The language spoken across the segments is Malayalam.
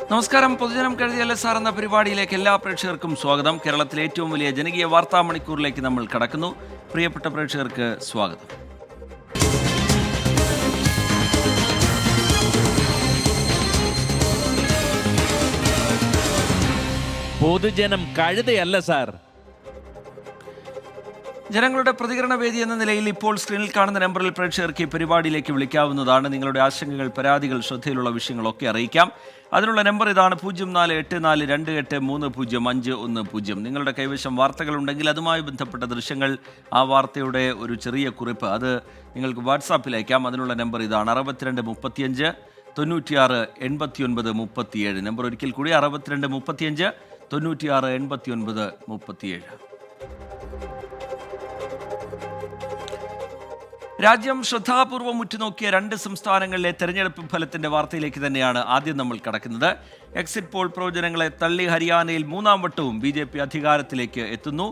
നമസ്കാരം. പൊതുജനം കരുതിയ LSR എന്ന പരിപാടിയിലേക്ക് എല്ലാ പ്രേക്ഷകർക്കും സ്വാഗതം. കേരളത്തിലെ ഏറ്റവും വലിയ ജനകീയ വാർത്താ മണിക്കൂറിലേക്ക് നമ്മൾ കടക്കുന്നു. പ്രിയപ്പെട്ട പ്രേക്ഷകർക്ക് സ്വാഗതം. പൊതുജനം കഴുതയല്ല സാർ. ജനങ്ങളുടെ പ്രതികരണ വേദി എന്ന നിലയിൽ ഇപ്പോൾ സ്ക്രീനിൽ കാണുന്ന നമ്പറിൽ പ്രേക്ഷകർക്ക് ഈ പരിപാടിയിലേക്ക് വിളിക്കാവുന്നതാണ്. നിങ്ങളുടെ ആശങ്കകൾ, പരാതികൾ, ശ്രദ്ധയിലുള്ള വിഷയങ്ങളൊക്കെ അറിയിക്കാം. അതിനുള്ള നമ്പർ ഇതാണ്: 048428300510. നിങ്ങളുടെ കൈവശം വാർത്തകളുണ്ടെങ്കിൽ അതുമായി ബന്ധപ്പെട്ട ദൃശ്യങ്ങൾ, ആ വാർത്തയുടെ ഒരു ചെറിയ കുറിപ്പ്, അത് നിങ്ങൾക്ക് വാട്സാപ്പിൽ അയക്കാം. അതിനുള്ള നമ്പർ ഇതാണ്: 6235 96 89 37. നമ്പർ ഒരിക്കൽ കൂടി: 6235 96 89 37. രാജ്യം ശ്രദ്ധാപൂർവം ഉറ്റുനോക്കിയ രണ്ട് സംസ്ഥാനങ്ങളിലെ തെരഞ്ഞെടുപ്പ് ഫലത്തിന്റെ വാർത്തയിലേക്ക് തന്നെയാണ് ആദ്യം നമ്മൾ കടക്കുന്നത്. എക്സിറ്റ് പോൾ പ്രവചനങ്ങളെ തള്ളി ഹരിയാനയിൽ മൂന്നാം വട്ടവും BJP അധികാരത്തിലേക്ക് എത്തുന്നു.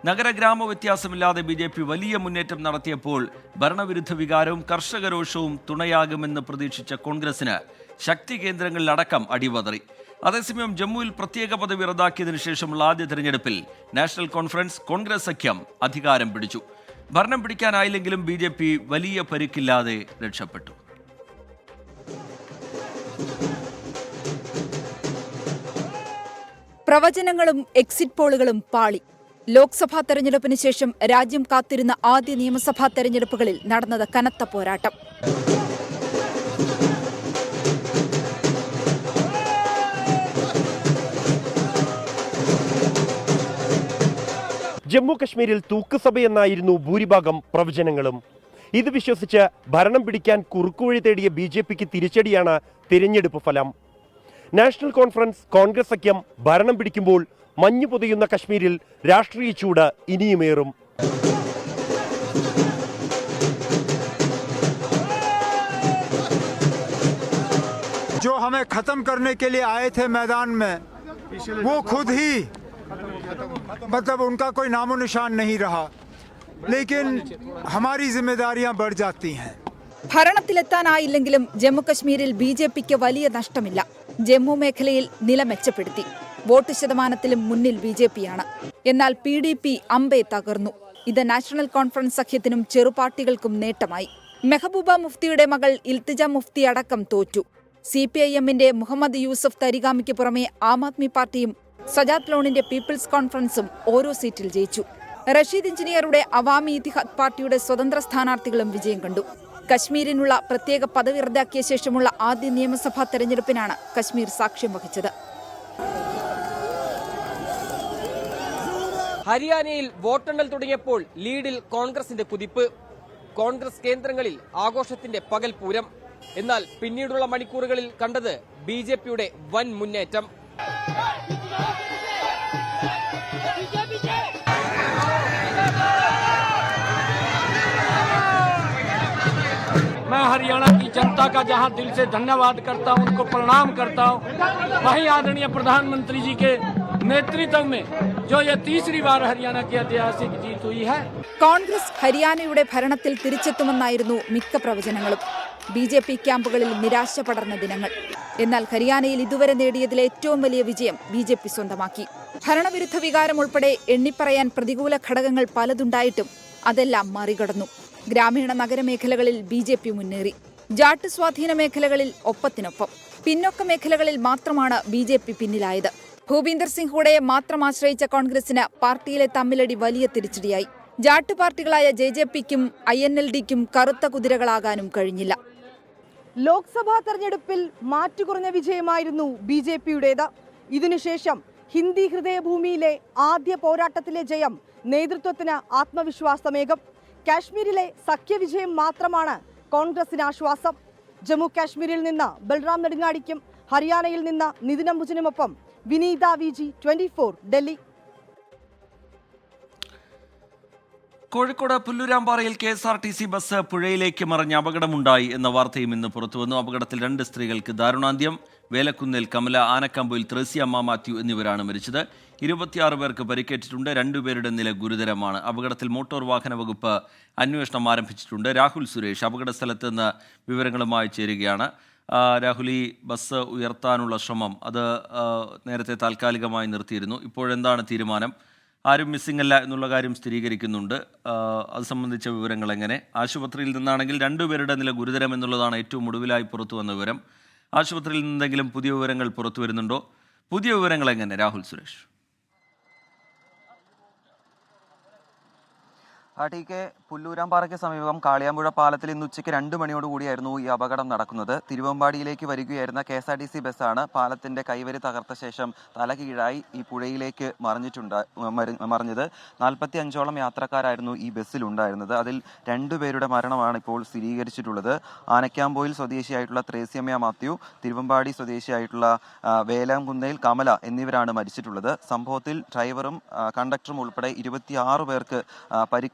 നഗരഗ്രാമ വ്യത്യാസമില്ലാതെ BJP വലിയ മുന്നേറ്റം നടത്തിയപ്പോൾ ഭരണവിരുദ്ധ വികാരവും കർഷകരോഷവും തുണയാകുമെന്ന് പ്രതീക്ഷിച്ച കോൺഗ്രസിന് ശക്തി കേന്ദ്രങ്ങളിലടക്കം അടിപതറി. അതേസമയം ജമ്മുവിൽ പ്രത്യേക പദവി റദ്ദാക്കിയതിനു ശേഷമുള്ള ആദ്യ തെരഞ്ഞെടുപ്പിൽ നാഷണൽ കോൺഫറൻസ് കോൺഗ്രസ് സഖ്യം അധികാരം പിടിച്ചു. ഭരണം പിടിക്കാനായില്ലെങ്കിലും BJP വലിയ പരിക്കില്ലാതെ രക്ഷപ്പെട്ടു. പ്രവചനങ്ങളും എക്സിറ്റ് പോളുകളും പാളി. ലോക്സഭാ തെരഞ്ഞെടുപ്പിന് ശേഷം രാജ്യം കാത്തിരുന്ന ആദ്യ നിയമസഭാ തെരഞ്ഞെടുപ്പുകളിൽ നടന്നത് കനത്ത പോരാട്ടം. ജമ്മു കശ്മീരിൽ തൂക്കുസഭയെന്നായിരുന്നു ഭൂരിഭാഗം പ്രവചനങ്ങളും. ഇത് വിശ്വസിച്ച് ഭരണം പിടിക്കാൻ കുറുക്കുവഴി തേടിയ BJPക്ക് തിരിച്ചടിയാണ് തിരഞ്ഞെടുപ്പ് ഫലം. നാഷണൽ കോൺഫറൻസ് കോൺഗ്രസ് സഖ്യം ഭരണം പിടിക്കുമ്പോൾ മഞ്ഞു പൊതിയുന്ന കശ്മീരിൽ രാഷ്ട്രീയ ചൂട് ഇനിയുമേറും. जो हमें खत्म करने के लिए आए थे मैदान में, वो खुद ही मतलब उनका कोई नामो निशान नहीं रहा, लेकिन हमारी जिम्मेदारियां बढ़ जाती हैं. ഭരണത്തിലെത്താനായില്ലെങ്കിലും ജമ്മുകശ്മീരിൽ BJPക്ക് വലിയ നഷ്ടമില്ല. ജമ്മു മേഖലയിൽ നില മെച്ചപ്പെടുത്തി. വോട്ട് ശതമാനത്തിലും മുന്നിൽ BJPയാണ്. എന്നാൽ PDP അമ്പെ തകർന്നു. ഇത് നാഷണൽ കോൺഫറൻസ് സഖ്യത്തിനും ചെറുപാർട്ടികൾക്കും നേട്ടമായി. മെഹബൂബ മുഫ്തിയുടെ മകൾ ഇൽത്തിജ മുഫ്തി അടക്കം തോറ്റു. CPIMന്റെ മുഹമ്മദ് യൂസഫ് തരിഗാമിക്ക് പുറമെ ആം ആദ്മി പാർട്ടിയും സജാദ് ലോണിന്റെ പീപ്പിൾസ് കോൺഫറൻസും ഓരോ സീറ്റിൽ ജയിച്ചു. റഷീദ് എഞ്ചിനീയറുടെ അവാമി ഇത്തിഹാദ് പാർട്ടിയുടെ സ്വതന്ത്ര സ്ഥാനാർത്ഥികളും വിജയം കണ്ടു. കശ്മീരിനുള്ള പ്രത്യേക പദവി റദ്ദാക്കിയ ശേഷമുള്ള ആദ്യ നിയമസഭാ തെരഞ്ഞെടുപ്പിനാണ് കശ്മീർ സാക്ഷ്യം വഹിച്ചത്. ഹരിയാനയിൽ വോട്ടെണ്ണൽ തുടങ്ങിയപ്പോൾ ലീഡിൽ കോൺഗ്രസിന്റെ കുതിപ്പ്. കോൺഗ്രസ് കേന്ദ്രങ്ങളിൽ ആഘോഷത്തിന്റെ പകൽ പൂരം. എന്നാൽ പിന്നീടുള്ള മണിക്കൂറുകളിൽ കണ്ടത് BJPയുടെ വൻ മുന്നേറ്റം. मैं हरियाणा की जनता का जहां दिल से धन्यवाद करता हूं, उनको प्रणाम करता हूं, वहीं आदरणीय प्रधानमंत्री जी के नेतृत्व में जो ये तीसरी बार हरियाणा की ऐतिहासिक जीत हुई है. കോൺഗ്രസ് ഹരിയാനയുടെ ഭരണത്തിൽ തിരിച്ചെത്തുമെന്നായിരുന്നു മിക്ക പ്രവചനങ്ങളും. BJP ക്യാമ്പുകളിൽ നിരാശ പടർന്ന ദിനങ്ങൾ. എന്നാൽ ഹരിയാനയിൽ ഇതുവരെ നേടിയതിലെ ഏറ്റവും വലിയ വിജയം BJP സ്വന്തമാക്കി. ഭരണവിരുദ്ധ വികാരം ഉൾപ്പെടെ എണ്ണിപ്പറയാൻ പ്രതികൂല ഘടകങ്ങൾ പലതുണ്ടായിട്ടും അതെല്ലാം മറികടന്നു. ഗ്രാമീണ നഗരമേഖലകളിൽ BJP മുന്നേറി. ജാട്ട് സ്വാധീന മേഖലകളിൽ ഒപ്പത്തിനൊപ്പം. പിന്നോക്ക മേഖലകളിൽ മാത്രമാണ് BJP പിന്നിലായത്. ഭൂപീന്ദർ സിംഗ് ഹൂഡയെ മാത്രം ആശ്രയിച്ച കോൺഗ്രസിന് പാർട്ടിയിലെ തമ്മിലടി വലിയ തിരിച്ചടിയായി. ജാട്ട് പാർട്ടികളായ JJPക്കും INLDക്കും കറുത്ത കുതിരകളാകാനും കഴിഞ്ഞില്ല. ലോക്സഭാ തെരഞ്ഞെടുപ്പിൽ മാറ്റുകുറഞ്ഞ വിജയമായിരുന്നു BJPയുടേത്. ഇതിനുശേഷം ഹിന്ദി ഹൃദയഭൂമിയിലെ ആദ്യ പോരാട്ടത്തിലെ ജയം നേതൃത്വത്തിന് ആത്മവിശ്വാസമേകും. കാശ്മീരിലെ സഖ്യവിജയം മാത്രമാണ് കോൺഗ്രസിന് ആശ്വാസം. ജമ്മു കാശ്മീരിൽ നിന്ന് ബൽറാം നെടുങ്ങാടിക്കും ഹരിയാനയിൽ നിന്ന് നിതിൻ അംബുജനുമൊപ്പം വിനീത VG 24 ഡൽഹി. കോഴിക്കോട് പുല്ലൂരാമ്പാറയിൽ KSRTC ബസ് പുഴയിലേക്ക് മറിഞ്ഞ അപകടമുണ്ടായി എന്ന വാർത്തയും ഇന്ന് പുറത്തുവന്നു. അപകടത്തിൽ 2 സ്ത്രീകൾക്ക് ദാരുണാന്ത്യം. വേലക്കുന്നിൽ കമല, ആനക്കമ്പയിൽ ത്രേസ്യ മാത്യു എന്നിവരാണ് മരിച്ചത്. 26 പേർക്ക് പരിക്കേറ്റിട്ടുണ്ട്. 2 പേരുടെ നില ഗുരുതരമാണ്. അപകടത്തിൽ മോട്ടോർ വാഹന വകുപ്പ് അന്വേഷണം ആരംഭിച്ചിട്ടുണ്ട്. രാഹുൽ സുരേഷ് അപകട സ്ഥലത്ത് നിന്ന് വിവരങ്ങളുമായി ചേരുകയാണ്. രാഹുൽ, ഈ ബസ് ഉയർത്താനുള്ള ശ്രമം അത് നേരത്തെ താൽക്കാലികമായി നിർത്തിയിരുന്നു. ഇപ്പോഴെന്താണ് തീരുമാനം? ആരും മിസ്സിംഗ് അല്ല എന്നുള്ള കാര്യം സ്ഥിരീകരിക്കുന്നുണ്ട്. അത് സംബന്ധിച്ച വിവരങ്ങൾ എങ്ങനെ? ആശുപത്രിയിൽ നിന്നാണെങ്കിൽ 2 പേരുടെ നില ഗുരുതരം എന്നുള്ളതാണ് ഏറ്റവും ഒടുവിലായി പുറത്തു വന്ന വിവരം. ആശുപത്രിയിൽ നിന്നെങ്കിലും പുതിയ വിവരങ്ങൾ പുറത്തു വരുന്നുണ്ടോ? പുതിയ വിവരങ്ങൾ എങ്ങനെ, രാഹുൽ സുരേഷ്? ടി കെ, പുല്ലൂരാമ്പാറയ്ക്ക് സമീപം കാളിയാമ്പുഴ പാലത്തിൽ ഇന്ന് ഉച്ചയ്ക്ക് 2 മണിയോടുകൂടിയായിരുന്നു ഈ അപകടം നടക്കുന്നത്. തിരുവമ്പാടിയിലേക്ക് വരികയായിരുന്ന KSRTC ബസ്സാണ് പാലത്തിന്റെ കൈവരി തകർത്ത ശേഷം തലകീഴായി ഈ പുഴയിലേക്ക് മറിഞ്ഞത്. 45ഓളം യാത്രക്കാരായിരുന്നു ഈ ബസ്സിലുണ്ടായിരുന്നത്. അതിൽ 2 പേരുടെ മരണമാണ് ഇപ്പോൾ സ്ഥിരീകരിച്ചിട്ടുള്ളത്. ആനക്കാംപോയിൽ സ്വദേശിയായിട്ടുള്ള ത്രേസ്യമ്മ മാത്യു, തിരുവമ്പാടി സ്വദേശിയായിട്ടുള്ള വേലാംകുന്നേൽ കമല എന്നിവരാണ് മരിച്ചിട്ടുള്ളത്. സംഭവത്തിൽ ഡ്രൈവറും കണ്ടക്ടറും ഉൾപ്പെടെ 26 പേർക്ക്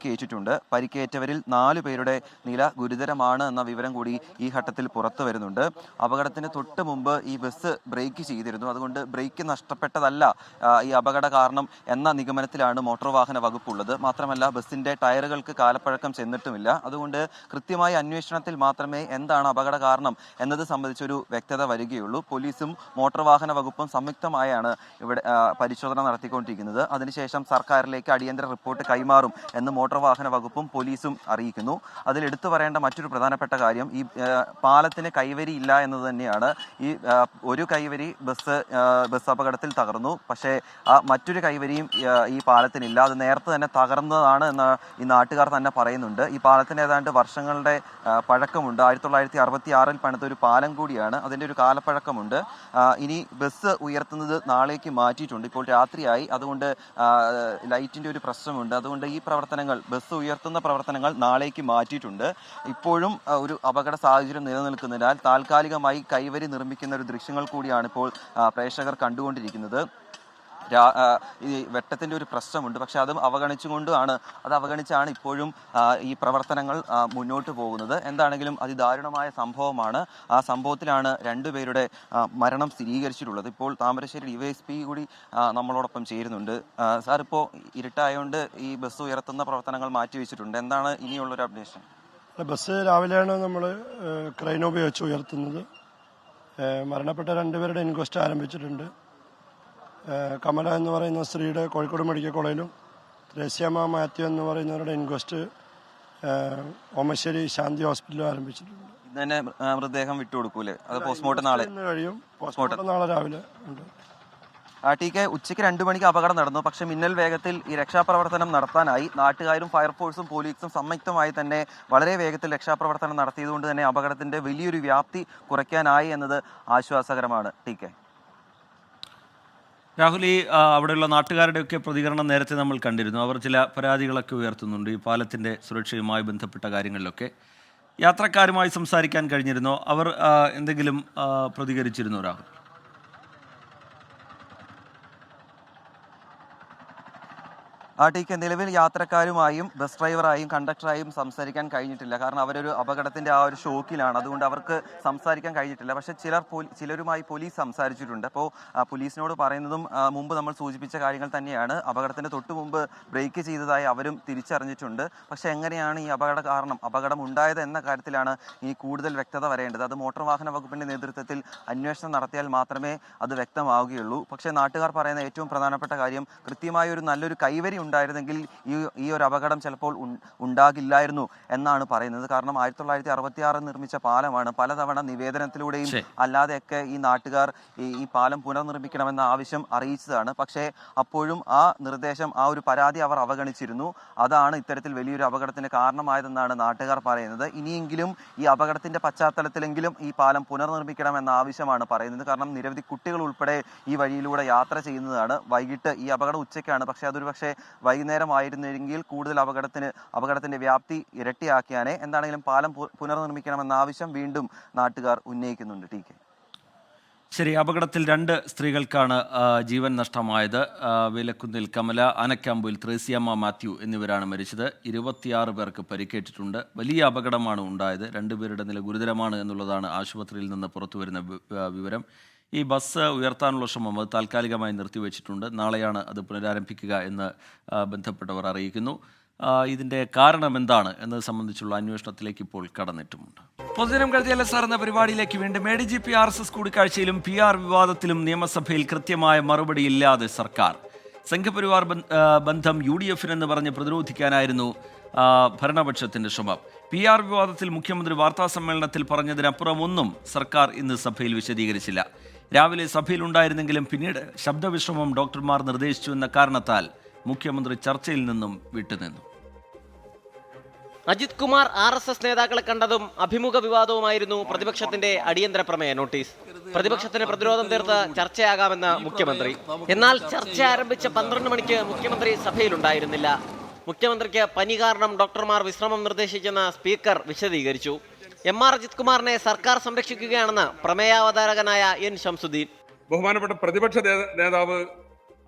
പരിക്കേറ്റവരിൽ 4 പേരുടെ നില ഗുരുതരമാണ് എന്ന വിവരം കൂടി ഈ ഘട്ടത്തിൽ പുറത്തു വരുന്നുണ്ട്. അപകടത്തിന് തൊട്ട് മുമ്പ് ഈ ബസ് ബ്രേക്ക് ചെയ്തിരുന്നു. അതുകൊണ്ട് ബ്രേക്ക് നഷ്ടപ്പെട്ടതല്ല ഈ അപകട കാരണം എന്ന നിഗമനത്തിലാണ് മോട്ടോർ വാഹന വകുപ്പുള്ളത്. മാത്രമല്ല, ബസിന്റെ ടയറുകൾക്ക് കാലപ്പഴക്കം ചെന്നിട്ടുമില്ല. അതുകൊണ്ട് കൃത്യമായ അന്വേഷണത്തിൽ മാത്രമേ എന്താണ് അപകട കാരണം എന്നത് സംബന്ധിച്ചൊരു വ്യക്തത വരികയുള്ളൂ. പോലീസും മോട്ടോർ വാഹന വകുപ്പും സംയുക്തമായാണ് ഇവിടെ പരിശോധന നടത്തിക്കൊണ്ടിരിക്കുന്നത്. അതിനുശേഷം സർക്കാരിലേക്ക് അടിയന്തര റിപ്പോർട്ട് കൈമാറും എന്ന് മോട്ടോർ വാഹന വകുപ്പും പോലീസും അറിയിക്കുന്നു. അതിൽ എടുത്തു പറയേണ്ട മറ്റൊരു പ്രധാനപ്പെട്ട കാര്യം, ഈ പാലത്തിന് കൈവരി ഇല്ല എന്നത് തന്നെയാണ്. ഈ ഒരു കൈവരി ബസ് അപകടത്തിൽ തകർന്നു. പക്ഷേ മറ്റൊരു കൈവരിയും ഈ പാലത്തിനില്ല. അത് നേരത്തെ തന്നെ തകർന്നതാണ് എന്ന് ഈ നാട്ടുകാർ തന്നെ പറയുന്നുണ്ട്. ഈ പാലത്തിന് ഏതാണ്ട് വർഷങ്ങളുടെ പഴക്കമുണ്ട്. 1966 പണിത ഒരു പാലം കൂടിയാണ്. അതിൻ്റെ ഒരു കാലപ്പഴക്കമുണ്ട്. ഇനി ബസ് ഉയർത്തുന്നത് നാളേക്ക് മാറ്റിയിട്ടുണ്ട്. ഇപ്പോൾ രാത്രിയായി, അതുകൊണ്ട് ലൈറ്റിൻ്റെ ഒരു പ്രശ്നമുണ്ട്. അതുകൊണ്ട് ഈ പ്രവർത്തനങ്ങൾ, ബസ് ഉയർത്തുന്ന പ്രവർത്തനങ്ങൾ നാളേക്ക് മാറ്റിയിട്ടുണ്ട്. ഇപ്പോഴും ഒരു അപകട സാഹചര്യം നിലനിൽക്കുന്നതിനാൽ താൽക്കാലികമായി കൈവരി നിർമ്മിക്കുന്ന ഒരു ദൃശ്യങ്ങൾ കൂടിയാണ് ഇപ്പോൾ പ്രേക്ഷകർ കണ്ടുകൊണ്ടിരിക്കുന്നത്. ഈ വെട്ടത്തിൻ്റെ ഒരു പ്രശ്നമുണ്ട്. പക്ഷെ അത് അവഗണിച്ചാണ് ഇപ്പോഴും ഈ പ്രവർത്തനങ്ങൾ മുന്നോട്ട് പോകുന്നത്. എന്താണെങ്കിലും അതിദാരുണമായ സംഭവമാണ്. ആ സംഭവത്തിലാണ് 2 പേരുടെ മരണം സ്ഥിരീകരിച്ചിട്ടുള്ളത്. ഇപ്പോൾ താമരശ്ശേരി DYSP കൂടി നമ്മളോടൊപ്പം ചേരുന്നുണ്ട്. സാർ, ഇപ്പോൾ ഇരുട്ടായതുകൊണ്ട് ഈ ബസ് ഉയർത്തുന്ന പ്രവർത്തനങ്ങൾ മാറ്റിവെച്ചിട്ടുണ്ട്. എന്താണ് ഇനിയുള്ളൊരു അപ്ഡേഷൻ? ബസ് രാവിലെയാണ് നമ്മൾ ക്രെയിൻ ഉപയോഗിച്ച് ഉയർത്തുന്നത്. മരണപ്പെട്ട 2 പേരുടെ ഇൻക്വസ്റ്റ് ആരംഭിച്ചിട്ടുണ്ട്. കമല എന്ന് പറയുന്ന സ്ത്രീയുടെ കോഴിക്കോട് മെഡിക്കൽ കോളേജിലും ത്രേസ്യമ്മ മാത്യു എന്ന് പറയുന്നവരുടെ ഇൻക്വസ്റ്റ് ഓമശ്ശേരി ശാന്തി ഹോസ്പിറ്റലിലും ആരംഭിച്ചിട്ടുണ്ട്. ഇന്ന് തന്നെ മൃതദേഹം വിട്ടുകൊടുക്കൂലേ? അത് പോസ്റ്റ്മോർട്ടം നാളെ കഴിയും. പോസ്റ്റ്മോർട്ടം നാളെ രാവിലെ ഉണ്ട്. ടി കെ, ഉച്ചയ്ക്ക് 2 മണിക്ക് അപകടം നടന്നു. പക്ഷേ മിന്നൽ വേഗത്തിൽ ഈ രക്ഷാപ്രവർത്തനം നടത്താനായി നാട്ടുകാരും ഫയർഫോഴ്സും പോലീസും സംയുക്തമായി തന്നെ വളരെ വേഗത്തിൽ രക്ഷാപ്രവർത്തനം നടത്തിയതുകൊണ്ട് തന്നെ അപകടത്തിന്റെ വലിയൊരു വ്യാപ്തി കുറയ്ക്കാനായി എന്നത് ആശ്വാസകരമാണ്. ടി കെ, രാഹുൽ, ഈ അവിടെയുള്ള നാട്ടുകാരുടെയൊക്കെ പ്രതികരണം നേരത്തെ നമ്മൾ കണ്ടിരുന്നു. അവർ ചില പരാതികളൊക്കെ ഉയർത്തുന്നുണ്ട് ഈ പാലത്തിൻ്റെ സുരക്ഷയുമായി ബന്ധപ്പെട്ട കാര്യങ്ങളിലൊക്കെ. യാത്രക്കാരുമായി സംസാരിക്കാൻ കഴിഞ്ഞിരുന്നോ? അവർ എന്തെങ്കിലും പ്രതികരിച്ചിരുന്നോ, രാഹുൽ? ടി കെ, നിലവിൽ യാത്രക്കാരുമായും ബസ് ഡ്രൈവറായും കണ്ടക്ടറായും സംസാരിക്കാൻ കഴിഞ്ഞിട്ടില്ല. കാരണം അവരൊരു അപകടത്തിന്റെ ആ ഒരു ഷോക്കിലാണ്. അതുകൊണ്ട് അവർക്ക് സംസാരിക്കാൻ കഴിഞ്ഞിട്ടില്ല. പക്ഷേ ചിലരുമായി പോലീസ് സംസാരിച്ചിട്ടുണ്ട്. അപ്പോൾ പോലീസിനോട് പറയുന്നതും മുമ്പ് നമ്മൾ സൂചിപ്പിച്ച കാര്യങ്ങൾ തന്നെയാണ്. അപകടത്തിന് തൊട്ട് മുമ്പ് ബ്രേക്ക് ചെയ്തതായി അവരും തിരിച്ചറിഞ്ഞിട്ടുണ്ട്. പക്ഷേ എങ്ങനെയാണ് ഈ അപകടം ഉണ്ടായത് എന്ന കാര്യത്തിലാണ് ഇനി കൂടുതൽ വ്യക്തത വരേണ്ടത്. അത് മോട്ടോർ വാഹന വകുപ്പിന്റെ നേതൃത്വത്തിൽ അന്വേഷണം നടത്തിയാൽ മാത്രമേ അത് വ്യക്തമാവുകയുള്ളൂ. പക്ഷേ നാട്ടുകാർ പറയുന്ന ഏറ്റവും പ്രധാനപ്പെട്ട കാര്യം, കൃത്യമായ ഒരു നല്ലൊരു കൈവരി ഉണ്ടായിരുന്നെങ്കിൽ ഈ ഒരു അപകടം ചിലപ്പോൾ ഉണ്ടാകില്ലായിരുന്നു എന്നാണ് പറയുന്നത്. കാരണം 1966 നിർമ്മിച്ച പാലമാണ്. പലതവണ നിവേദനത്തിലൂടെയും അല്ലാതെയൊക്കെ ഈ നാട്ടുകാർ ഈ പാലം പുനർനിർമ്മിക്കണമെന്ന ആവശ്യം അറിയിച്ചതാണ്. പക്ഷേ അപ്പോഴും ആ നിർദ്ദേശം, ആ ഒരു പരാതി അവർ അവഗണിച്ചിരുന്നു. അതാണ് ഇത്തരത്തിൽ വലിയൊരു അപകടത്തിന് കാരണമായതെന്നാണ് നാട്ടുകാർ പറയുന്നത്. ഇനിയെങ്കിലും ഈ അപകടത്തിന്റെ പശ്ചാത്തലത്തിലെങ്കിലും ഈ പാലം പുനർനിർമ്മിക്കണമെന്ന ആവശ്യമാണ് പറയുന്നത്. കാരണം നിരവധി കുട്ടികൾ ഉൾപ്പെടെ ഈ വഴിയിലൂടെ യാത്ര ചെയ്യുന്നതാണ്. വൈകിട്ട് ഈ അപകടം ഉച്ചയ്ക്കാണ്. പക്ഷേ അതൊരു പക്ഷേ വൈകുന്നേരമായിരുന്നെങ്കിൽ കൂടുതൽ അപകടത്തിന്റെ വ്യാപ്തി ഇരട്ടിയാക്കിയാനേ. എന്താണെങ്കിലും പാലം പുനർനിർമ്മിക്കണമെന്ന ആവശ്യം വീണ്ടും നാട്ടുകാർ ഉന്നയിക്കുന്നുണ്ട്. ടി കെ, ശരി. അപകടത്തിൽ 2 സ്ത്രീകൾക്കാണ് ജീവൻ നഷ്ടമായത്. വേലക്കുന്നിൽ കമല, ആനക്കാംപോയിൽ ത്രേസ്യമ്മ മാത്യു എന്നിവരാണ് മരിച്ചത്. 26 പേർക്ക് പരിക്കേറ്റിട്ടുണ്ട്. വലിയ അപകടമാണ് ഉണ്ടായത്. 2 പേരുടെ നില ഗുരുതരമാണ് എന്നുള്ളതാണ് ആശുപത്രിയിൽ നിന്ന് പുറത്തുവരുന്ന വിവരം. ഈ ബസ് ഉയർത്താനുള്ള ശ്രമം അത് താൽക്കാലികമായി നിർത്തിവെച്ചിട്ടുണ്ട്. നാളെയാണ് അത് പുനരാരംഭിക്കുക എന്ന് ബന്ധപ്പെട്ടവർ അറിയിക്കുന്നു. ഇതിൻ്റെ കാരണം എന്താണ് എന്നത് സംബന്ധിച്ചുള്ള അന്വേഷണത്തിലേക്ക് ഇപ്പോൾ കടന്നിട്ടുമുണ്ട്. പൊതുജനം കഴുതിയല്ല സാർ എന്ന പരിപാടിയിലേക്ക് വീണ്ടും ADGP RSS കൂടിക്കാഴ്ചയിലും PR വിവാദത്തിലും നിയമസഭയിൽ കൃത്യമായ മറുപടിയില്ലാതെ സർക്കാർ. സംഘപരിവാർ ബന്ധം UDF എന്ന് പറഞ്ഞ് പ്രതിരോധിക്കാനായിരുന്നു ഭരണപക്ഷത്തിൻ്റെ ശ്രമം. PR വിവാദത്തിൽ മുഖ്യമന്ത്രി വാർത്താസമ്മേളനത്തിൽ പറഞ്ഞതിനപ്പുറം ഒന്നും സർക്കാർ ഇന്ന് സഭയിൽ വിശദീകരിച്ചില്ല. രാവിലെ സഭയിലുണ്ടായിരുന്നെങ്കിലും പിന്നീട് ശബ്ദവിശ്രമം ഡോക്ടർമാർ നിർദ്ദേശിച്ചു എന്ന കാരണത്താൽ മുഖ്യമന്ത്രി ചർച്ചയിൽ നിന്നും വിട്ടുനിന്നു. അജിത് കുമാർ RSS നേതാക്കളെ കണ്ടതും അഭിമുഖ വിവാദവുമായിരുന്നു പ്രതിപക്ഷത്തിന്റെ അടിയന്തര പ്രമേയ നോട്ടീസ്. പ്രതിപക്ഷത്തിന് പ്രതിരോധം തീർത്ത് ചർച്ചയാകാമെന്ന് മുഖ്യമന്ത്രി. എന്നാൽ ചർച്ച ആരംഭിച്ച 12 മണിക്ക് മുഖ്യമന്ത്രി സഭയിലുണ്ടായിരുന്നില്ല. മുഖ്യമന്ത്രിക്ക് പനി കാരണം ഡോക്ടർമാർ വിശ്രമം നിർദ്ദേശിച്ചെന്ന് സ്പീക്കർ വിശദീകരിച്ചു. MR അജിത് കുമാറിനെ സർക്കാർ സംരക്ഷിക്കുകയാണെന്ന് പ്രമേയാവതാരകനായ N ശംസുദ്ദീൻ. ബഹുമാനപ്പെട്ട പ്രതിപക്ഷ നേതാവ്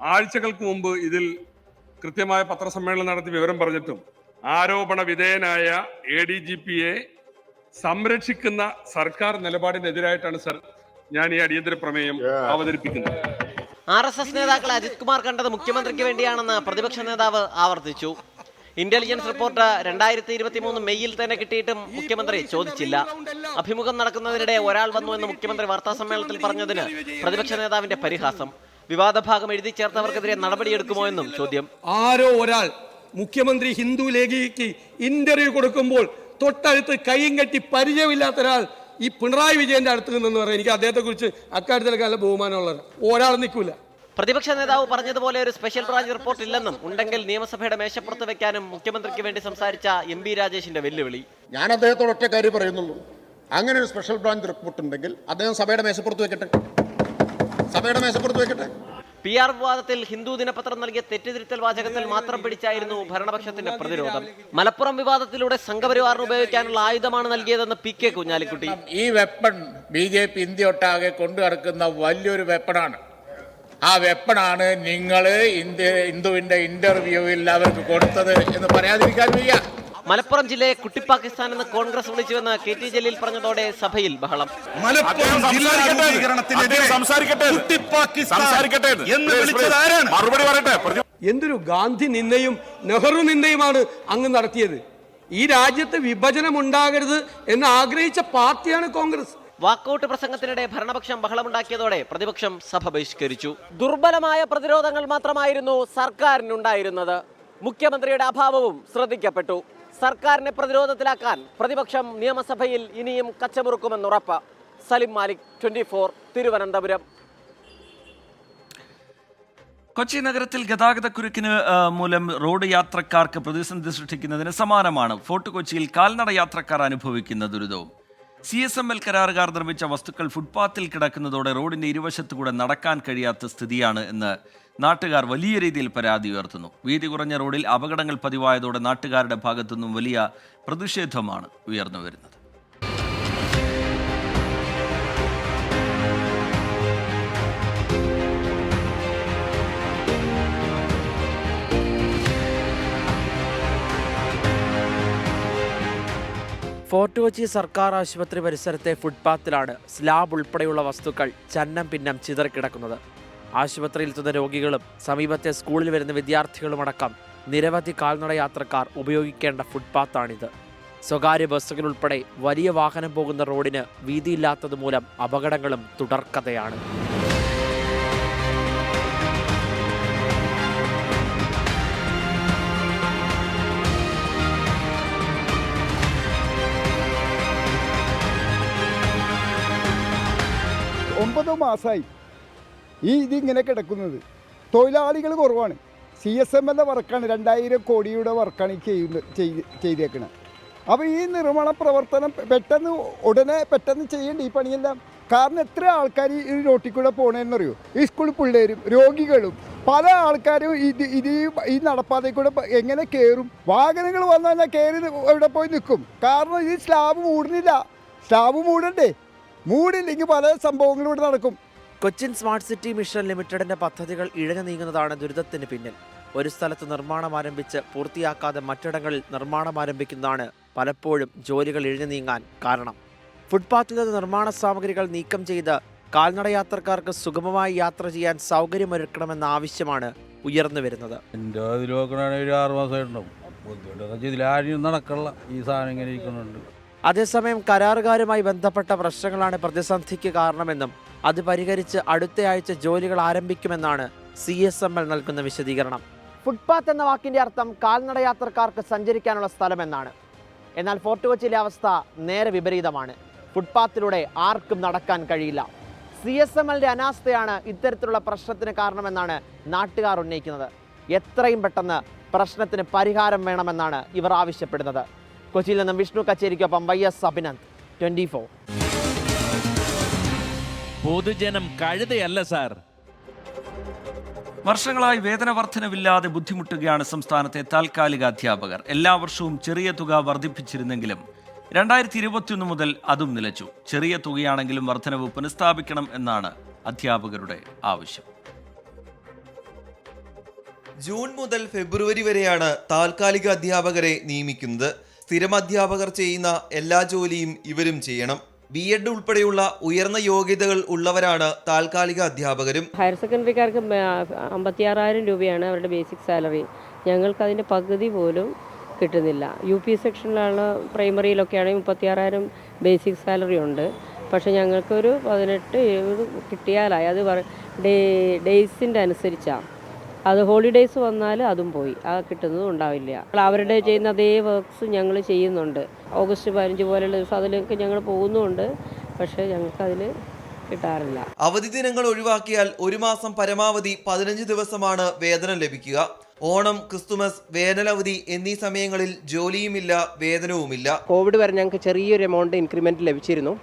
ആഴ്ചകൾക്ക് മുമ്പ് ഇതിൽ കൃത്യമായ പത്രസമ്മേളനം നടത്തി വിവരം പറഞ്ഞിട്ടും ആരോപണ വിധേയനായ ADGPയെ സംരക്ഷിക്കുന്ന സർക്കാർ നിലപാടിനെതിരായിട്ടാണ് സർ ഞാൻ ഈ അടിയന്തര പ്രമേയം അവതരിപ്പിക്കുന്നത്. RSS നേതാക്കളെ അജിത് കുമാർ കണ്ടത് മുഖ്യമന്ത്രിക്ക് വേണ്ടിയാണെന്ന് പ്രതിപക്ഷ നേതാവ് ആവർത്തിച്ചു. ഇന്റലിജൻസ് റിപ്പോർട്ട് 2023 മെയ്യിൽ തന്നെ കിട്ടിയിട്ടും മുഖ്യമന്ത്രി ചോദിച്ചില്ല. അഭിമുഖം നടക്കുന്നതിനിടെ ഒരാൾ വന്നു എന്ന് മുഖ്യമന്ത്രി വാർത്താസമ്മേളനത്തിൽ പറഞ്ഞതിന് പ്രതിപക്ഷ നേതാവിന്റെ പരിഹാസം. വിവാദ ഭാഗം എഴുതി ചേർത്തവർക്കെതിരെ നടപടിയെടുക്കുമോ എന്നും ചോദ്യം. ആരോ ഒരാൾ മുഖ്യമന്ത്രി ഹിന്ദു ലേഖിക്ക് ഇന്റർവ്യൂ കൊടുക്കുമ്പോൾ തൊട്ടടുത്ത് കൈയും കെട്ടി പരിചയമില്ലാത്ത ഒരാൾ ഈ പിണറായി വിജയന്റെ അടുത്ത് നിന്നെന്ന് പറയാം. എനിക്ക് അദ്ദേഹത്തെ കുറിച്ച് അക്കാര്യത്തിലൊക്കെ നല്ല ബഹുമാനമുള്ളത്. ഒരാൾ നിൽക്കൂല. പ്രതിപക്ഷ നേതാവ് പറഞ്ഞതുപോലെ ഒരു സ്പെഷ്യൽ ബ്രാഞ്ച് റിപ്പോർട്ട് ഇല്ലെന്നും ഉണ്ടെങ്കിൽ നിയമസഭയുടെ മേശപ്പുറത്ത് വെക്കാനും മുഖ്യമന്ത്രിക്ക് വേണ്ടി സംസാരിച്ച MP രാജേഷിന്റെ വെല്ലുവിളി. ഞാൻ അദ്ദേഹത്തോട് ഒറ്റ കാര്യം പറയുന്നുള്ളൂ. അങ്ങനെ ഒരു സ്പെഷ്യൽ ബ്രാഞ്ച് റിപ്പോർട്ട് ഉണ്ടെങ്കിൽ അദ്ദേഹം സഭയുടെ മേശപ്പുറത്ത് വെക്കട്ടെ. PR വിവാദത്തിൽ ഹിന്ദു ദിനപത്രം നൽകിയ തെറ്റിദ്ധരുത്തൽ വാചകത്തിൽ മാത്രം പിടിച്ചായിരുന്നു ഭരണപക്ഷത്തിന്റെ പ്രതിരോധം. മലപ്പുറം വിവാദത്തിലൂടെ സംഘപരിവാറിന് ഉപയോഗിക്കാനുള്ള ആയുധമാണ് നൽകിയതെന്ന് PK കുഞ്ഞാലിക്കുട്ടി. ഈ വെപ്പൺ BJP ഇന്ത്യ ഒട്ടാകെ കൊണ്ടു നടക്കുന്ന വലിയൊരു വെപ്പണാണ്. ആ വെപ്പണാണ് നിങ്ങൾ ഹിന്ദുവിന്റെ ഇന്റർവ്യൂവിൽ അവർക്ക് കൊടുത്തത് എന്ന് പറയാതിരിക്കാൻ വയ്യ. മലപ്പുറം ജില്ലയെ കുട്ടിപ്പാകിസ്ഥാൻ എന്ന് കോൺഗ്രസ് വിളിച്ചുവെന്ന് KT ജലീൽ പറഞ്ഞതോടെ സഭയിൽ ബഹളം. എന്തൊരു ഗാന്ധി നിന്ദയും നെഹ്റു നിന്ദയുമാണ് അങ്ങ് നടത്തിയത്. ഈ രാജ്യത്ത് വിഭജനം ഉണ്ടാകരുത് എന്ന് ആഗ്രഹിച്ച പാർട്ടിയാണ് കോൺഗ്രസ്. വാക്കൌട്ട് പ്രസംഗത്തിനിടെ ഭരണപക്ഷം ബഹളമുണ്ടാക്കിയതോടെ പ്രതിപക്ഷം സഭ ബഹിഷ്കരിച്ചു. ദുർബലമായ പ്രതിരോധങ്ങൾ മാത്രമായിരുന്നു സർക്കാരിനുണ്ടായിരുന്നത്. മുഖ്യമന്ത്രിയുടെ അഭാവവും ശ്രദ്ധിക്കപ്പെട്ടു. സർക്കാരിനെ പ്രതിരോധത്തിലാക്കാൻ പ്രതിപക്ഷം നിയമസഭയിൽ ഇനിയും കച്ചമുറുക്കുമെന്നുറപ്പ്. സലിം മാലിക്, 24, തിരുവനന്തപുരം. കൊച്ചി നഗരത്തിൽ ഗതാഗതക്കുരുക്കിന് മൂലം റോഡ് യാത്രക്കാർക്ക് പ്രതിസന്ധി സൃഷ്ടിക്കുന്നതിന് സമാനമാണ് ഫോർട്ട് കൊച്ചിയിൽ കാൽനട യാത്രക്കാർ അനുഭവിക്കുന്ന ദുരിതവും. CSML കരാറുകാർ നിർമ്മിച്ച വസ്തുക്കൾ ഫുട്പാത്തിൽ കിടക്കുന്നതോടെ റോഡിന്റെ ഇരുവശത്തുകൂടെ നടക്കാൻ കഴിയാത്ത സ്ഥിതിയാണ് എന്ന് നാട്ടുകാർ വലിയ രീതിയിൽ പരാതി ഉയർത്തുന്നു. വീതി കുറഞ്ഞ റോഡിൽ അപകടങ്ങൾ പതിവായതോടെ നാട്ടുകാരുടെ ഭാഗത്തുനിന്നും വലിയ പ്രതിഷേധമാണ് ഉയർന്നു വരുന്നത്. ഫോർട്ട് കൊച്ചി സർക്കാർ ആശുപത്രി പരിസരത്തെ ഫുട്പാത്തിലാണ് സ്ലാബ് ഉൾപ്പെടെയുള്ള വസ്തുക്കൾ ചന്നം ഭിന്നം ചിതറിക്കിടക്കുന്നത്. ആശുപത്രിയിലെത്തുന്ന രോഗികളും സമീപത്തെ സ്കൂളിൽ വരുന്ന വിദ്യാർത്ഥികളുമടക്കം നിരവധി കാൽനട യാത്രക്കാർ ഉപയോഗിക്കേണ്ട ഫുട്പാത്താണിത്. സ്വകാര്യ ബസ്സുകൾ ഉൾപ്പെടെ വലിയ വാഹനം പോകുന്ന റോഡിന് വീതിയില്ലാത്തതുമൂലം അപകടങ്ങളും തുടർക്കഥയാണ്. ഒമ്പത് മാസമായി ഇതിങ്ങനെ കിടക്കുന്നത്. തൊഴിലാളികൾ കുറവാണ്. CSML വർക്കാണ്, 2000 കോടിയുടെ വർക്കാണ് ചെയ്തേക്കുന്നത്. അപ്പോൾ ഈ നിർമ്മാണ പ്രവർത്തനം പെട്ടെന്ന് ചെയ്യേണ്ട ഈ പണിയെല്ലാം. കാരണം എത്ര ആൾക്കാർ ഈ റോട്ടിൽ കൂടെ പോകണമെന്നറിയോ? ഈ സ്കൂൾ പിള്ളേരും രോഗികളും പല ആൾക്കാരും ഈ നടപ്പാതയിൽ കൂടെ എങ്ങനെ കയറും? വാഹനങ്ങൾ വന്നു കഴിഞ്ഞാൽ കയറി എവിടെ പോയി നിൽക്കും? കാരണം ഈ സ്ലാബ് മൂടുന്നില്ല. സ്ലാബ് മൂടണ്ടേ? മൂടില്ലെങ്കിൽ പല സംഭവങ്ങളും ഇവിടെ നടക്കും. കൊച്ചിൻ സ്മാർട്ട് സിറ്റി മിഷൻ ലിമിറ്റഡിന്റെ പദ്ധതികൾ ഇഴഞ്ഞു നീങ്ങുന്നതാണ് ദുരിതത്തിന് പിന്നിൽ. ഒരു സ്ഥലത്ത് നിർമ്മാണം ആരംഭിച്ച് പൂർത്തിയാക്കാതെ മറ്റിടങ്ങളിൽ നിർമ്മാണം ആരംഭിക്കുന്നതാണ് പലപ്പോഴും ജോലികൾ ഇഴഞ്ഞു നീങ്ങാൻ കാരണം. ഫുട്പാത്തിൽ നിന്ന് നിർമ്മാണ സാമഗ്രികൾ നീക്കം ചെയ്ത് കാൽനട യാത്രക്കാർക്ക് സുഗമമായി യാത്ര ചെയ്യാൻ സൗകര്യമൊരുക്കണമെന്ന ആവശ്യമാണ് ഉയർന്നു വരുന്നത്. എൻ്റെ അതിൽ നോക്കണമെങ്കിൽ 6 മാസമായിട്ടുണ്ടാവും. ഇതിലാരും നടക്കല്ല ഈ സാധനം ഇങ്ങനെ ഇരിക്കുന്നുണ്ട്. അതേസമയം കരാറുകാരുമായി ബന്ധപ്പെട്ട പ്രശ്നങ്ങളാണ് പ്രതിസന്ധിക്ക് കാരണമെന്നും അത് പരിഹരിച്ച് അടുത്തയാഴ്ച ജോലികൾ ആരംഭിക്കുമെന്നാണ് CSML നൽകുന്ന വിശദീകരണം. ഫുട്പാത്ത് എന്ന വാക്കിന്റെ അർത്ഥം കാൽനട യാത്രക്കാർക്ക് സഞ്ചരിക്കാനുള്ള സ്ഥലം എന്നാണ്. എന്നാൽ ഫോർട്ട് കൊച്ചിയിലെ അവസ്ഥ നേരെ വിപരീതമാണ്. ഫുട്പാത്തിലൂടെ ആർക്കും നടക്കാൻ കഴിയില്ല. CSMLന്റെ അനാസ്ഥയാണ് ഇത്തരത്തിലുള്ള പ്രശ്നത്തിന് കാരണമെന്നാണ് നാട്ടുകാർ ഉന്നയിക്കുന്നത്. എത്രയും പെട്ടെന്ന് പ്രശ്നത്തിന് പരിഹാരം വേണമെന്നാണ് ഇവർ ആവശ്യപ്പെടുന്നത്. കൊച്ചിയിൽ നിന്നും വിഷ്ണു കച്ചേരിക്കൊപ്പം YS അഭിനന്ദ്, 24. പൊതുജനം കഴുതയല്ല സാർ. വർഷങ്ങളായി വേതന വർധനവില്ലാതെ ബുദ്ധിമുട്ടുകയാണ് സംസ്ഥാനത്തെ താൽക്കാലിക അധ്യാപകർ. എല്ലാ വർഷവും ചെറിയ തുക വർദ്ധിപ്പിച്ചിരുന്നെങ്കിലും 2021 മുതൽ അതും നിലച്ചു. ചെറിയ തുകയാണെങ്കിലും വർധനവ് പുനഃസ്ഥാപിക്കണം എന്നാണ് അധ്യാപകരുടെ ആവശ്യം. ജൂൺ മുതൽ ഫെബ്രുവരി വരെയാണ് താൽക്കാലിക അധ്യാപകരെ നിയമിക്കുന്നത്. സ്ഥിരം അധ്യാപകർ ചെയ്യുന്ന എല്ലാ ജോലിയും ഇവരും ചെയ്യണം. B.Ed ഉൾപ്പെടെയുള്ള ഉയർന്ന യോഗ്യതകൾ ഉള്ളവരാണ് താൽക്കാലിക അധ്യാപകരും. ഹയർ സെക്കൻഡറിക്കാർക്ക് 56,000 രൂപയാണ് അവരുടെ ബേസിക് സാലറി. ഞങ്ങൾക്ക് അതിൻ്റെ പകുതി പോലും കിട്ടുന്നില്ല. UP സെക്ഷനിലാണ്, പ്രൈമറിയിലൊക്കെ ആണെങ്കിൽ 36,000 ബേസിക് സാലറി ഉണ്ട്. പക്ഷേ ഞങ്ങൾക്കൊരു 18-20 കിട്ടിയാലായി. അത് ഡേയ്സിൻ്റെ അനുസരിച്ചാണ്. അത് ഹോളിഡേയ്സ് വന്നാൽ അതും പോയി, കിട്ടുന്നതും ഉണ്ടാവില്ല. അവരുടെ ചെയ്യുന്ന അതേ വർക്ക്സ് ഞങ്ങൾ ചെയ്യുന്നുണ്ട്. ഓഗസ്റ്റ് 15 പോലെയുള്ള ദിവസം അതിലൊക്കെ ഞങ്ങൾ പോകുന്നുമുണ്ട്. പക്ഷേ ഞങ്ങൾക്കതിൽ കിട്ടാറില്ല. അവധി ദിനങ്ങൾ ഒഴിവാക്കിയാൽ ഒരു മാസം പരമാവധി 15 ദിവസമാണ് വേതനം ലഭിക്കുക. ഓണം, ക്രിസ്തുമസ്, വേനലവധി എന്നീ സമയങ്ങളിൽ ജോലിയുമില്ല, വേതനവുമില്ല. കോവിഡ് വരെ ഞങ്ങൾക്ക് ചെറിയൊരു എമൗണ്ട് ഇൻക്രിമെൻറ്റ് ലഭിച്ചിരുന്നു.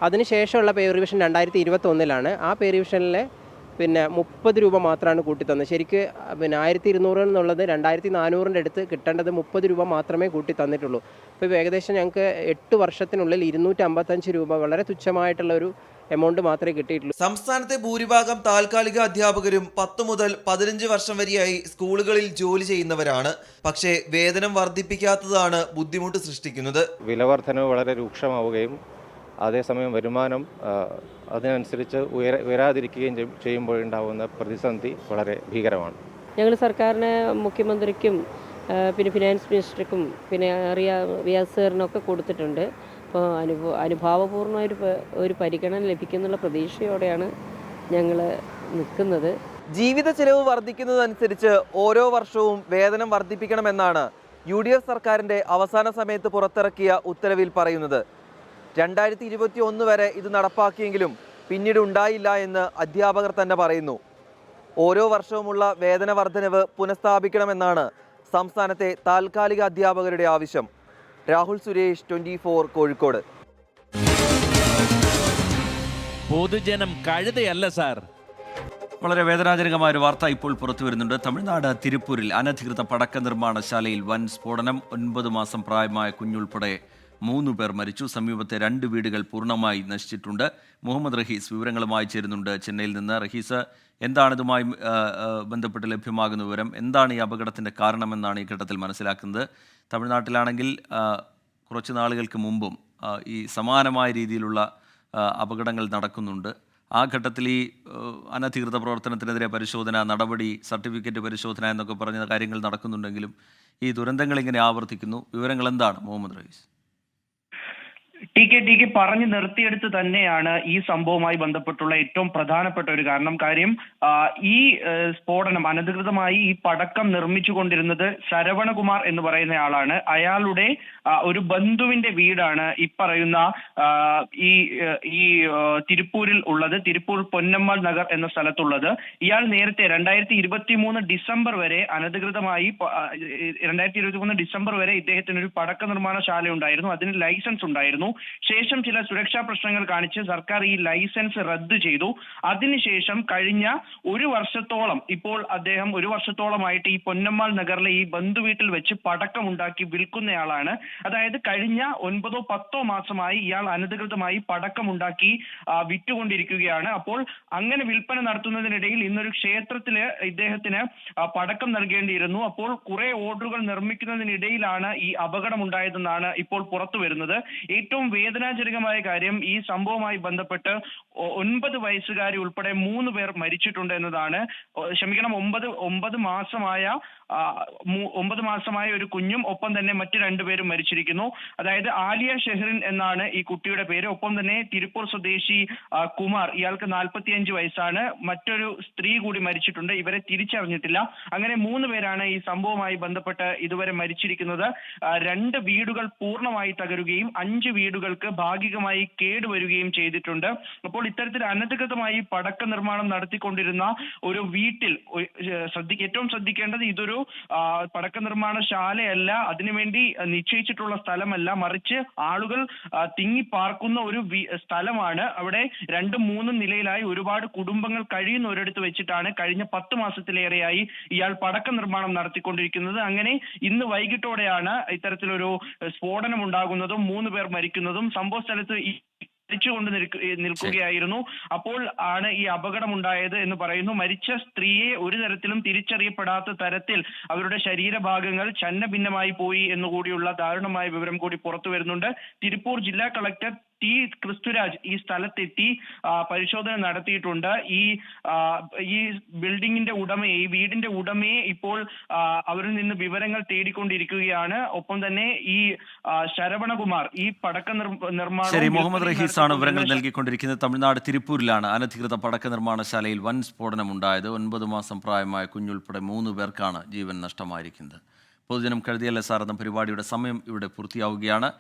അതിനുശേഷമുള്ള പേ റിവിഷൻ 2021 ആ പേ റിവിഷനിലെ 30 രൂപ മാത്രമാണ് കൂട്ടി തന്നത്. ശരിക്ക് 1200 എന്നുള്ളത് 2400 അടുത്ത് കിട്ടേണ്ടത് 30 രൂപ മാത്രമേ കൂട്ടി തന്നിട്ടുള്ളൂ. ഇപ്പോൾ ഏകദേശം ഞങ്ങൾക്ക് 8 വർഷത്തിനുള്ളിൽ 255 രൂപ, വളരെ തുച്ഛമായിട്ടുള്ള ഒരു എമൗണ്ട് മാത്രമേ കിട്ടിയിട്ടുള്ളൂ. സംസ്ഥാനത്തെ ഭൂരിഭാഗം താൽക്കാലിക അധ്യാപകരും 10 മുതൽ 15 വർഷം വരെയായി സ്കൂളുകളിൽ ജോലി ചെയ്യുന്നവരാണ്. പക്ഷേ വേതനം വർദ്ധിപ്പിക്കാത്തതാണ് ബുദ്ധിമുട്ട് സൃഷ്ടിക്കുന്നത്. വിലവർധനവ് വളരെ രൂക്ഷമാവുകയും അതേസമയം വരുമാനം അതിനനുസരിച്ച് ഉയരാതിരിക്കുകയും ചെയ്യുമ്പോഴുണ്ടാകുന്ന പ്രതിസന്ധി വളരെ ഭീകരമാണ്. ഞങ്ങൾ സർക്കാരിന്, മുഖ്യമന്ത്രിക്കും പിന്നെ ഫിനാൻസ് മിനിസ്റ്റർക്കും പിന്നെ റിയാസ് സാറിനൊക്കെ കൊടുത്തിട്ടുണ്ട്. അപ്പോൾ അനുഭാവപൂർണ്ണ ഒരു പരിഗണന ലഭിക്കുന്നുള്ള പ്രതീക്ഷയോടെയാണ് ഞങ്ങൾ നിൽക്കുന്നത്. ജീവിത ചെലവ് വർദ്ധിക്കുന്നതനുസരിച്ച് ഓരോ വർഷവും വേതനം വർദ്ധിപ്പിക്കണമെന്നാണ് UDF സർക്കാരിൻ്റെ അവസാന സമയത്ത് പുറത്തിറക്കിയ ഉത്തരവിൽ പറയുന്നത്. 2021 വരെ ഇത് നടപ്പാക്കിയെങ്കിലും പിന്നീട് ഉണ്ടായില്ല എന്ന് അധ്യാപകർ തന്നെ പറയുന്നു. ഓരോ വർഷവുമുള്ള വേതന വർധനവ് പുനഃസ്ഥാപിക്കണമെന്നാണ് സംസ്ഥാനത്തെ താൽക്കാലിക അധ്യാപകരുടെ ആവശ്യം. രാഹുൽ സുരേഷ്, 24, കോഴിക്കോട്. പൊതുജനം കഴുതയല്ല സാർ. വളരെ വേദനാജനകമായ ഒരു വാർത്ത ഇപ്പോൾ പുറത്തു വരുന്നുണ്ട്. തമിഴ്നാട് തിരുപ്പൂരിൽ അനധികൃത പടക്ക നിർമ്മാണശാലയിൽ വൻ സ്ഫോടനം. 9 മാസം പ്രായമായ കുഞ്ഞുൾപ്പെടെ 3 പേർ മരിച്ചു. സമീപത്തെ 2 വീടുകൾ പൂർണ്ണമായി നശിച്ചിട്ടുണ്ട്. മുഹമ്മദ് റഹീസ് വിവരങ്ങളുമായി ചേരുന്നുണ്ട് ചെന്നൈയിൽ നിന്ന്. റഹീസ്, എന്താണ് ഇതുമായി ബന്ധപ്പെട്ട് ലഭ്യമാകുന്ന വിവരം? എന്താണ് ഈ അപകടത്തിൻ്റെ കാരണമെന്നാണ് ഈ ഘട്ടത്തിൽ മനസ്സിലാക്കുന്നത്? തമിഴ്നാട്ടിലാണെങ്കിൽ കുറച്ച് നാളുകൾക്ക് മുമ്പും ഈ സമാനമായ രീതിയിലുള്ള അപകടങ്ങൾ നടക്കുന്നുണ്ട്. ആ ഘട്ടത്തിൽ ഈ അനധികൃത പ്രവർത്തനത്തിനെതിരെ പരിശോധന, നടപടി, സർട്ടിഫിക്കറ്റ് പരിശോധന എന്നൊക്കെ പറഞ്ഞ കാര്യങ്ങൾ നടക്കുന്നുണ്ടെങ്കിലും ഈ ദുരന്തങ്ങൾ ഇങ്ങനെ ആവർത്തിക്കുന്നു. വിവരങ്ങൾ എന്താണ് മുഹമ്മദ് റഹീസ്? ടി കെ പറഞ്ഞു നിർത്തിയെടുത്ത് തന്നെയാണ് ഈ സംഭവവുമായി ബന്ധപ്പെട്ടുള്ള ഏറ്റവും പ്രധാനപ്പെട്ട ഒരു കാര്യം. ഈ സ്ഫോടനം, അനധികൃതമായി ഈ പടക്കം നിർമ്മിച്ചു കൊണ്ടിരുന്നത് ശരവണകുമാർ എന്ന് പറയുന്ന ആളാണ്. അയാളുടെ ഒരു ബന്ധുവിന്റെ വീടാണ് ഈ പറയുന്ന ഈ തിരുപ്പൂരിൽ ഉള്ളത്. തിരുപ്പൂർ പൊന്നമ്മാൾ നഗർ എന്ന സ്ഥലത്തുള്ളത്. ഇയാൾ നേരത്തെ 2023 ഡിസംബർ വരെ അനധികൃതമായി 2023 ഡിസംബർ വരെ ഇദ്ദേഹത്തിന് ഒരു പടക്ക നിർമ്മാണശാല ഉണ്ടായിരുന്നു. അതിന് ലൈസൻസ് ഉണ്ടായിരുന്നു. ശേഷം ചില സുരക്ഷാ പ്രശ്നങ്ങൾ കാണിച്ച് സർക്കാർ ഈ ലൈസൻസ് റദ്ദു ചെയ്തു. അതിനുശേഷം കഴിഞ്ഞ ഒരു വർഷത്തോളം, ഇപ്പോൾ അദ്ദേഹം 1 വർഷത്തോളമായിട്ട് ഈ പൊന്നമ്മാൾ നഗറിലെ ഈ ബന്ധുവീട്ടിൽ വെച്ച് പടക്കം ഉണ്ടാക്കി വിൽക്കുന്നയാളാണ്. അതായത് കഴിഞ്ഞ 9-10 മാസമായി ഇയാൾ അനധികൃതമായി പടക്കം ഉണ്ടാക്കി വിറ്റുകൊണ്ടിരിക്കുകയാണ്. അപ്പോൾ അങ്ങനെ വിൽപ്പന നടത്തുന്നതിനിടയിൽ ഇന്നൊരു ക്ഷേത്രത്തില് ഇദ്ദേഹത്തിന് പടക്കം നൽകേണ്ടിയിരുന്നു. അപ്പോൾ കുറെ ഓർഡറുകൾ നിർമ്മിക്കുന്നതിനിടയിലാണ് ഈ അപകടം ഉണ്ടായതെന്നാണ് ഇപ്പോൾ പുറത്തു വരുന്നത്. ഏറ്റവും ഏറ്റവും വേദനാജനകമായ കാര്യം ഈ സംഭവവുമായി ബന്ധപ്പെട്ട് 9 വയസ്സുകാരി ഉൾപ്പെടെ 3 പേർ മരിച്ചിട്ടുണ്ട് എന്നതാണ്. ക്ഷമിക്കണം, 9 മാസമായ ഒരു കുഞ്ഞും ഒപ്പം തന്നെ മറ്റു 2 പേരും മരിച്ചിരിക്കുന്നു. അതായത് ആലിയ ഷെഹ്റിൻ എന്നാണ് ഈ കുട്ടിയുടെ പേര്. ഒപ്പം തന്നെ തിരുപ്പൂർ സ്വദേശി കുമാർ, ഇയാൾക്ക് 45 വയസ്സാണ്. മറ്റൊരു സ്ത്രീ കൂടി മരിച്ചിട്ടുണ്ട്. ഇവരെ തിരിച്ചറിഞ്ഞിട്ടില്ല. അങ്ങനെ 3 പേരാണ് ഈ സംഭവവുമായി ബന്ധപ്പെട്ട് ഇതുവരെ മരിച്ചിരിക്കുന്നത്. 2 വീടുകൾ പൂർണ്ണമായി തകരുകയും 5 വീടുകൾക്ക് ഭാഗികമായി കേടുവരികയും ചെയ്തിട്ടുണ്ട്. അപ്പോൾ ഇത്തരത്തിൽ അനധികൃതമായി പടക്ക നിർമ്മാണം നടത്തിക്കൊണ്ടിരുന്ന ഒരു വീട്ടിൽ ഏറ്റവും ശ്രദ്ധിക്കേണ്ടത്, ഇതൊരു പടക്ക നിർമ്മാണശാലയല്ല, അതിനുവേണ്ടി നിശ്ചയിച്ചിട്ടുള്ള സ്ഥലമല്ല, മറിച്ച് ആളുകൾ തിങ്ങിപ്പാർക്കുന്ന ഒരു സ്ഥലമാണ്. അവിടെ 2-3 നിലയിലായി ഒരുപാട് കുടുംബങ്ങൾ കഴിയുന്ന ഒരിടത്ത് വെച്ചിട്ടാണ് കഴിഞ്ഞ 10 മാസത്തിലേറെയായി ഇയാൾ പടക്ക നിർമ്മാണം നടത്തിക്കൊണ്ടിരിക്കുന്നത്. അങ്ങനെ ഇന്ന് വൈകിട്ടോടെയാണ് ഇത്തരത്തിലൊരു സ്ഫോടനം ഉണ്ടാകുന്നതും 3 പേർ മരിക്കുന്നതും. സംഭവ സ്ഥലത്ത് കൊണ്ട് നിൽക്കുകയായിരുന്നു. അപ്പോൾ ആണ് ഈ അപകടമുണ്ടായത് എന്ന് പറയുന്നു. മരിച്ച സ്ത്രീയെ ഒരു തരത്തിലും തിരിച്ചറിയപ്പെടാത്ത തരത്തിൽ അവരുടെ ശരീരഭാഗങ്ങൾ ഛന്നഭിന്നമായി പോയി എന്നുകൂടിയുള്ള ദാരുണമായ വിവരം കൂടി പുറത്തു വരുന്നുണ്ട്. തിരുപ്പൂർ ജില്ലാ കളക്ടർ ടി ക്രിസ്തുരാജ് ഈ സ്ഥലത്തെത്തി പരിശോധന നടത്തിയിട്ടുണ്ട്. ഈ ബിൽഡിങ്ങിന്റെ ഉടമയെ, ഈ വീടിന്റെ ഉടമയെ ഇപ്പോൾ അവരിൽ നിന്ന് വിവരങ്ങൾ തേടിക്കൊണ്ടിരിക്കുകയാണ്. ഒപ്പം തന്നെ ഈ ശരവണകുമാർ ഈ പടക്ക നിർമ്മാണം മുഹമ്മദ് റഹീസാണ് വിവരങ്ങൾ നൽകിക്കൊണ്ടിരിക്കുന്നത്. തമിഴ്നാട് തിരുപ്പൂരിലാണ് അനധികൃത പടക്ക നിർമ്മാണശാലയിൽ വൻ സ്ഫോടനമുണ്ടായത്. 9 മാസം പ്രായമായ കുഞ്ഞുൾപ്പെടെ 3 പേർക്കാണ് ജീവൻ നഷ്ടമായിരിക്കുന്നത്. പൊതുജനം കരുതിയല്ല സാർ എന്ന പരിപാടിയുടെ സമയം ഇവിടെ പൂർത്തിയാവുകയാണ്.